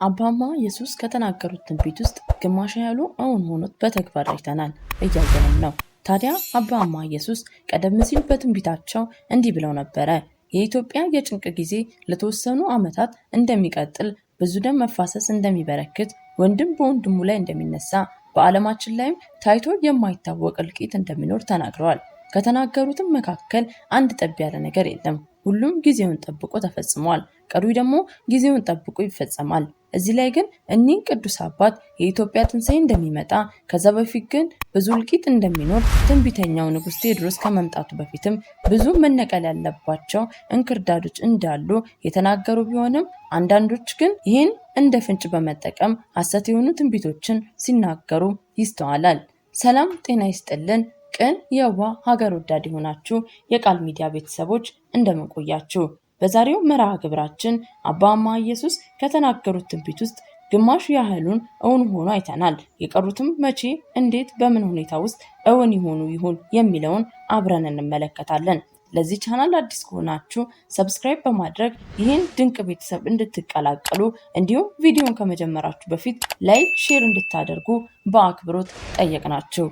አባማ ኢየሱስ ከተናገሩት ትንቢት ውስጥ ግማሽ ያህሉ አሁን ሆኖት በተግባር አይተናል እያየንም ነው። ታዲያ አባማ ኢየሱስ ቀደም ሲል በትንቢታቸው እንዲህ ብለው ነበረ። የኢትዮጵያ የጭንቅ ጊዜ ለተወሰኑ ዓመታት እንደሚቀጥል፣ ብዙ ደም መፋሰስ እንደሚበረክት፣ ወንድም በወንድሙ ላይ እንደሚነሳ፣ በዓለማችን ላይም ታይቶ የማይታወቅ እልቂት እንደሚኖር ተናግረዋል። ከተናገሩትም መካከል አንድ ጠብ ያለ ነገር የለም። ሁሉም ጊዜውን ጠብቆ ተፈጽሟል። ቀሪው ደግሞ ጊዜውን ጠብቆ ይፈጸማል። እዚህ ላይ ግን እኒህ ቅዱስ አባት የኢትዮጵያ ትንሣኤ እንደሚመጣ፣ ከዛ በፊት ግን ብዙ እልቂት እንደሚኖር፣ ትንቢተኛው ንጉሥ ቴዎድሮስ ከመምጣቱ በፊትም ብዙ መነቀል ያለባቸው እንክርዳዶች እንዳሉ የተናገሩ ቢሆንም አንዳንዶች ግን ይህን እንደ ፍንጭ በመጠቀም ሐሰት የሆኑ ትንቢቶችን ሲናገሩ ይስተዋላል። ሰላም ጤና ይስጥልን። ቅን የዋህ ሀገር ወዳድ የሆናችሁ የቃል ሚዲያ ቤተሰቦች እንደምን ቆያችሁ? በዛሬው መርሃ ግብራችን አባማ ኢየሱስ ከተናገሩት ትንቢት ውስጥ ግማሽ ያህሉን እውን ሆኖ አይተናል። የቀሩትም መቼ፣ እንዴት፣ በምን ሁኔታ ውስጥ እውን ይሆን የሚለውን አብረን እንመለከታለን። ለዚህ ቻናል አዲስ ከሆናችሁ ሰብስክራይብ በማድረግ ይህን ድንቅ ቤተሰብ እንድትቀላቀሉ እንዲሁም ቪዲዮን ከመጀመራችሁ በፊት ላይክ፣ ሼር እንድታደርጉ በአክብሮት ጠየቅናችሁ።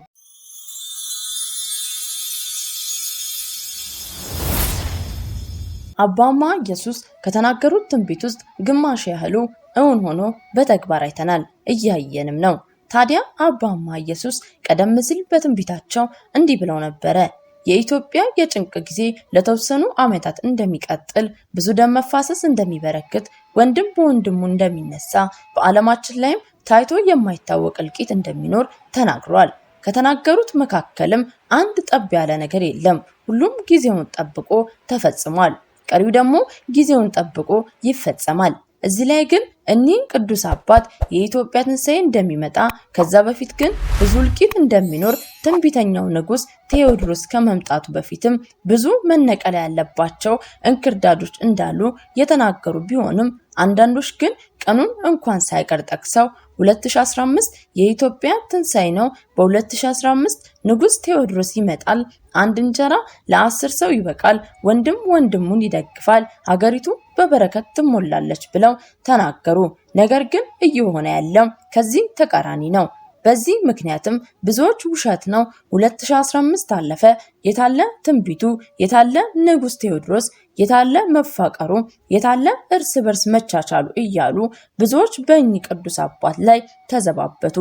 አባማ ኢየሱስ ከተናገሩት ትንቢት ውስጥ ግማሽ ያህሉ እውን ሆኖ በተግባር አይተናል እያየንም ነው። ታዲያ አባማ ኢየሱስ ቀደም ሲል በትንቢታቸው እንዲህ ብለው ነበረ። የኢትዮጵያ የጭንቅ ጊዜ ለተወሰኑ ዓመታት እንደሚቀጥል፣ ብዙ ደም መፋሰስ እንደሚበረክት፣ ወንድም በወንድሙ እንደሚነሳ፣ በዓለማችን ላይም ታይቶ የማይታወቅ እልቂት እንደሚኖር ተናግሯል። ከተናገሩት መካከልም አንድ ጠብ ያለ ነገር የለም። ሁሉም ጊዜውን ጠብቆ ተፈጽሟል። ቀሪው ደግሞ ጊዜውን ጠብቆ ይፈጸማል። እዚህ ላይ ግን እኒህ ቅዱስ አባት የኢትዮጵያ ትንሣኤ እንደሚመጣ፣ ከዛ በፊት ግን ብዙ እልቂት እንደሚኖር፣ ትንቢተኛው ንጉሥ ቴዎድሮስ ከመምጣቱ በፊትም ብዙ መነቀል ያለባቸው እንክርዳዶች እንዳሉ የተናገሩ ቢሆንም አንዳንዶች ግን ቀኑን እንኳን ሳይቀር ጠቅሰው 2015 የኢትዮጵያ ትንሣኤ ነው፣ በ2015 ንጉሥ ቴዎድሮስ ይመጣል፣ አንድ እንጀራ ለ10 ሰው ይበቃል፣ ወንድም ወንድሙን ይደግፋል፣ ሀገሪቱ በበረከት ትሞላለች ብለው ተናገሩ። ነገር ግን እየሆነ ያለው ከዚህ ተቃራኒ ነው። በዚህ ምክንያትም ብዙዎች ውሸት ነው፣ 2015 አለፈ፣ የታለ ትንቢቱ፣ የታለ ንጉሥ ቴዎድሮስ፣ የታለ መፋቀሩ፣ የታለ እርስ በርስ መቻቻሉ እያሉ ብዙዎች በእኚህ ቅዱስ አባት ላይ ተዘባበቱ።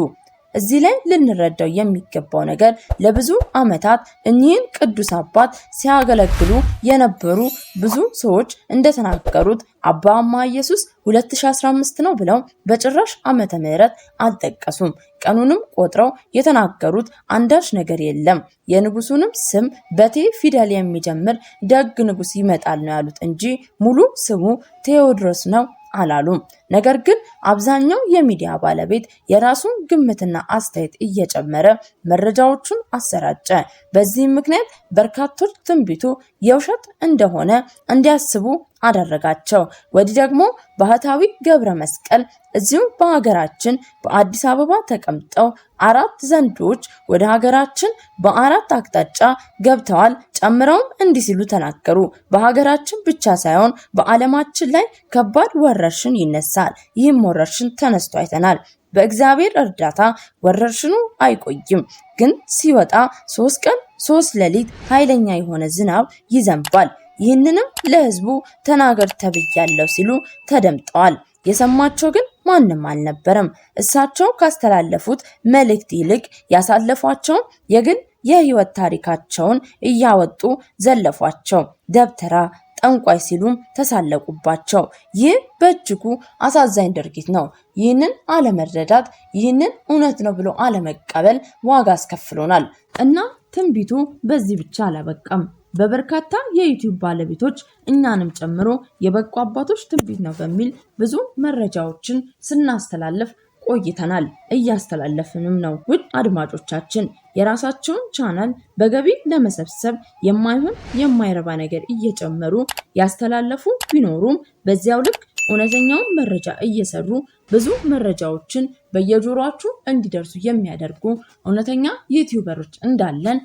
እዚህ ላይ ልንረዳው የሚገባው ነገር ለብዙ ዓመታት እኚህን ቅዱስ አባት ሲያገለግሉ የነበሩ ብዙ ሰዎች እንደተናገሩት አባማ ኢየሱስ 2015 ነው ብለው በጭራሽ ዓመተ ምህረት አልጠቀሱም። ቀኑንም ቆጥረው የተናገሩት አንዳች ነገር የለም። የንጉሱንም ስም በቴ ፊደል የሚጀምር ደግ ንጉስ ይመጣል ነው ያሉት እንጂ ሙሉ ስሙ ቴዎድሮስ ነው አላሉም። ነገር ግን አብዛኛው የሚዲያ ባለቤት የራሱን ግምትና አስተያየት እየጨመረ መረጃዎቹን አሰራጨ። በዚህም ምክንያት በርካቶች ትንቢቱ የውሸት እንደሆነ እንዲያስቡ አደረጋቸው። ወዲህ ደግሞ ባህታዊ ገብረ መስቀል እዚሁ በሀገራችን በአዲስ አበባ ተቀምጠው 4 ዘንዶች ወደ ሀገራችን በ4 አቅጣጫ ገብተዋል። ጨምረውም እንዲህ ሲሉ ተናገሩ። በሀገራችን ብቻ ሳይሆን በዓለማችን ላይ ከባድ ወረርሽኝ ይነሳል። ይህም ወረርሽኝ ተነስቶ አይተናል። በእግዚአብሔር እርዳታ ወረርሽኑ አይቆይም፣ ግን ሲወጣ 3 ቀን 3 ሌሊት ኃይለኛ የሆነ ዝናብ ይዘንባል። ይህንንም ለሕዝቡ ተናገር ተብያለሁ ሲሉ ተደምጠዋል። የሰማቸው ግን ማንም አልነበረም። እሳቸው ካስተላለፉት መልእክት ይልቅ ያሳለፏቸውን የግል የህይወት ታሪካቸውን እያወጡ ዘለፏቸው። ደብተራ ጠንቋይ ሲሉም ተሳለቁባቸው። ይህ በእጅጉ አሳዛኝ ድርጊት ነው። ይህንን አለመረዳት፣ ይህንን እውነት ነው ብሎ አለመቀበል ዋጋ አስከፍሎናል እና ትንቢቱ በዚህ ብቻ አላበቃም። በበርካታ የዩቲዩብ ባለቤቶች እኛንም ጨምሮ የበቁ አባቶች ትንቢት ነው በሚል ብዙ መረጃዎችን ስናስተላልፍ ቆይተናል። እያስተላለፍንም ነው። ውድ አድማጮቻችን የራሳቸውን ቻናል በገቢ ለመሰብሰብ የማይሆን የማይረባ ነገር እየጨመሩ ያስተላለፉ ቢኖሩም በዚያው ልክ እውነተኛውን መረጃ እየሰሩ ብዙ መረጃዎችን በየጆሮአችሁ እንዲደርሱ የሚያደርጉ እውነተኛ ዩቲዩበሮች እንዳለን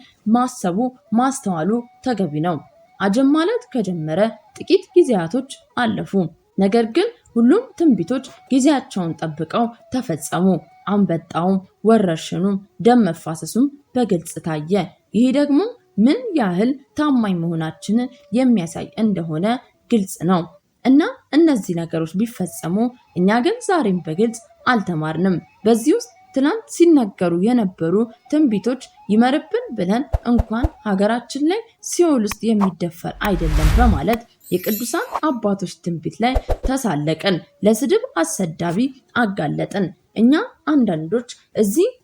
ማስተዋሉ ተገቢ ነው። አጀብ ማለት ከጀመረ ጥቂት ጊዜያቶች አለፉ። ነገር ግን ሁሉም ትንቢቶች ጊዜያቸውን ጠብቀው ተፈጸሙ። አንበጣውም፣ ወረርሽኑም፣ ደም መፋሰሱም በግልጽ ታየ። ይህ ደግሞ ምን ያህል ታማኝ መሆናችንን የሚያሳይ እንደሆነ ግልጽ ነው። እና እነዚህ ነገሮች ቢፈጸሙ እኛ ግን ዛሬም በግልጽ አልተማርንም። በዚህ ውስጥ ትናንት ሲነገሩ የነበሩ ትንቢቶች ይመርብን ብለን እንኳን ሀገራችን ላይ ሲኦል ውስጥ የሚደፈር አይደለም በማለት የቅዱሳን አባቶች ትንቢት ላይ ተሳለቅን፣ ለስድብ አሰዳቢ አጋለጥን። እኛ አንዳንዶች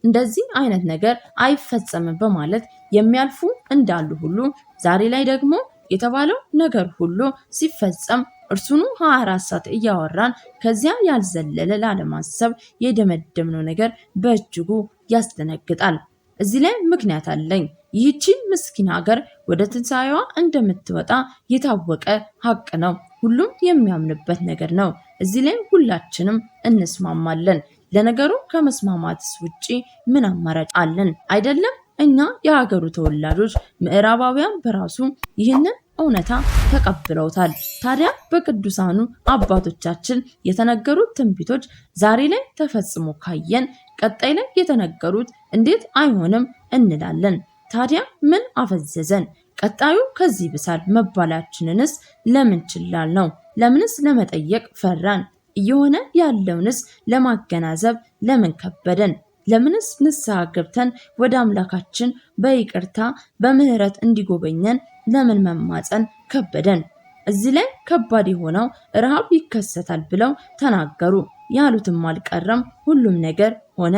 እንደዚህ አይነት ነገር አይፈጸምም በማለት የሚያልፉ እንዳሉ ሁሉ ዛሬ ላይ ደግሞ የተባለው ነገር ሁሉ ሲፈጸም እርሱኑ 24 ሰዓት እያወራን ከዚያ ያልዘለለ ላለማሰብ የደመደምነው ነገር በእጅጉ ያስደነግጣል። እዚህ ላይ ምክንያት አለኝ። ይህቺ ምስኪን ሀገር ወደ ትንሣኤዋ እንደምትወጣ የታወቀ ሀቅ ነው። ሁሉም የሚያምንበት ነገር ነው። እዚህ ላይ ሁላችንም እንስማማለን። ለነገሩ ከመስማማትስ ውጪ ምን አማራጭ አለን? አይደለም እኛ የሀገሩ ተወላጆች፣ ምዕራባውያን በራሱ ይህንን እውነታ ተቀብለውታል። ታዲያ በቅዱሳኑ አባቶቻችን የተነገሩት ትንቢቶች ዛሬ ላይ ተፈጽሞ ካየን ቀጣይ ላይ የተነገሩት እንዴት አይሆንም እንላለን? ታዲያ ምን አፈዘዘን? ቀጣዩ ከዚህ ብሳል መባላችንንስ ለምን ችላል ነው? ለምንስ ለመጠየቅ ፈራን? እየሆነ ያለውንስ ለማገናዘብ ለምን ከበደን? ለምንስ ንስሐ ገብተን ወደ አምላካችን በይቅርታ በምህረት እንዲጎበኘን ለምን መማፀን ከበደን? እዚህ ላይ ከባድ የሆነው ረሃብ ይከሰታል ብለው ተናገሩ። ያሉትም አልቀረም፣ ሁሉም ነገር ሆነ።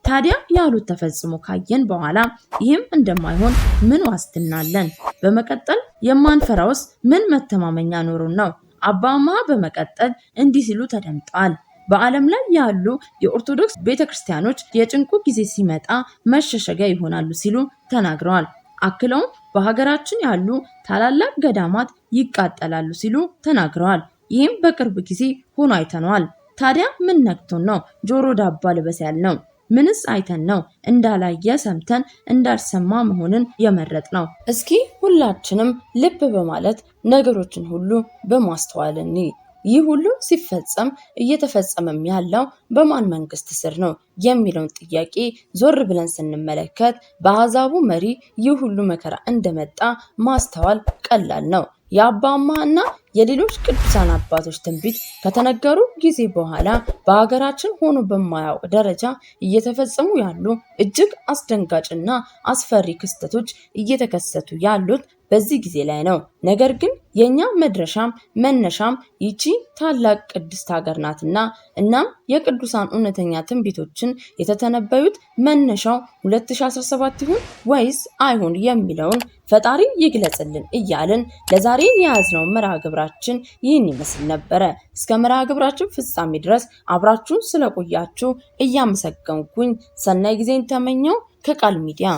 ታዲያ ያሉት ተፈጽሞ ካየን በኋላ ይህም እንደማይሆን ምን ዋስትና አለን? በመቀጠል የማንፈራውስ ምን መተማመኛ ኖሩን ነው? አባማ በመቀጠል እንዲህ ሲሉ ተደምጠዋል። በዓለም ላይ ያሉ የኦርቶዶክስ ቤተክርስቲያኖች የጭንቁ ጊዜ ሲመጣ መሸሸጊያ ይሆናሉ ሲሉ ተናግረዋል። አክለውም በሀገራችን ያሉ ታላላቅ ገዳማት ይቃጠላሉ ሲሉ ተናግረዋል። ይህም በቅርብ ጊዜ ሆኖ አይተነዋል። ታዲያ ምን ነክቶን ነው ጆሮ ዳባ ልበስ ያልነው? ምንስ አይተን ነው እንዳላየ ሰምተን እንዳልሰማ መሆንን የመረጥ ነው? እስኪ ሁላችንም ልብ በማለት ነገሮችን ሁሉ በማስተዋል እንይ። ይህ ሁሉ ሲፈጸም እየተፈጸመም ያለው በማን መንግስት ስር ነው የሚለውን ጥያቄ ዞር ብለን ስንመለከት በአሕዛቡ መሪ ይህ ሁሉ መከራ እንደመጣ ማስተዋል ቀላል ነው። የአባማ እና የሌሎች ቅዱሳን አባቶች ትንቢት ከተነገሩ ጊዜ በኋላ በሀገራችን ሆኖ በማያውቅ ደረጃ እየተፈጸሙ ያሉ እጅግ አስደንጋጭና አስፈሪ ክስተቶች እየተከሰቱ ያሉት በዚህ ጊዜ ላይ ነው። ነገር ግን የኛ መድረሻም መነሻም ይቺ ታላቅ ቅድስት ሀገር ናትና እናም የቅዱሳን እውነተኛ ትንቢቶችን የተተነበዩት መነሻው 2017 ይሁን ወይስ አይሁን የሚለውን ፈጣሪ ይግለጽልን እያልን ለዛሬ የያዝነው መርሃ ግብራችን ይህን ይመስል ነበረ። እስከ መርሃ ግብራችን ፍጻሜ ድረስ አብራችሁን ስለቆያችሁ እያመሰገንኩኝ ሰናይ ጊዜን ተመኘው ከቃል ሚዲያ